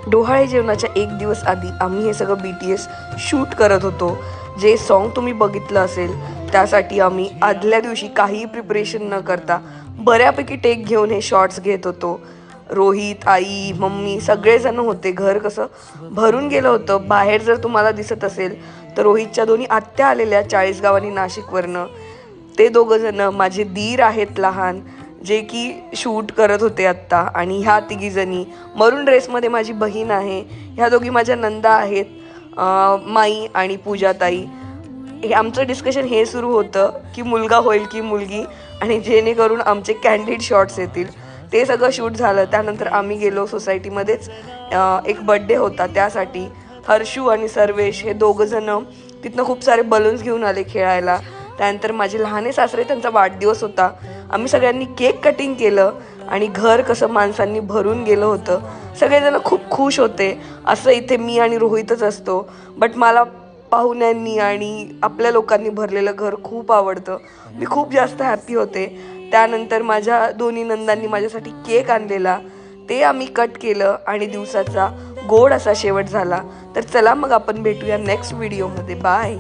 डोहाळे जेवणाच्या एक दिवस आधी आम्ही हे सगळं BTS शूट करत होतो। जे सॉन्ग तुम्ही बघितलं असेल त्यासाठी आम्ही आदल्या दिवशी काही प्रिपरेशन न करता बऱ्यापैकी टेक घेऊन हे शॉट्स घेत होतो। रोहित, आई, मम्मी सगळेजण होते। घर कसं भरून गेलं होतं। बाहेर जर तुम्हाला दिसत असेल तर रोहितच्या दोन्ही आत्या आलेल्या 40 गावांनी नाशिकवरनं। ते दोघं जण माझे दीर आहेत लहान, जे की शूट करत होते आत्ता। आणि ह्या तिघीजणी मरून ड्रेसमध्ये माझी बहीण आहे, ह्या दोघी माझ्या नंदा आहेत, माई आणि पूजाताई। हे आमचं डिस्कशन हे सुरू होतं की मुलगा होईल की मुलगी, आणि जेणेकरून आमचे कॅन्डिड शॉट्स येतील। ते सगळं शूट झालं। त्यानंतर आम्ही गेलो सोसायटीमध्येच, एक बड्डे होता त्यासाठी। हर्षू आणि सर्वेश हे दोघं जण तिथनं खूप सारे बलून्स घेऊन आले खेळायला। त्यानंतर माझे लहाने सासरे, त्यांचा वाढदिवस होता। आम्ही सगळ्यांनी केक कटिंग केलं आणि घर कसं माणसांनी भरून गेलं होतं। सगळेजण खूप खुश होते। असं इथे मी आणि रोहितच असतो, बट मला पाहुण्यांनी आणि आपल्या लोकांनी भरलेलं घर खूप आवडतं। मी खूप जास्त हॅपी होते। त्यानंतर माझ्या दोन्ही नंदांनी माझ्यासाठी केक आणलेला, ते आम्ही कट केलं आणि दिवसाचा गोड असा शेवट झाला। तर चला मग आपण भेटूया नेक्स्ट व्हिडिओमध्ये। बाय।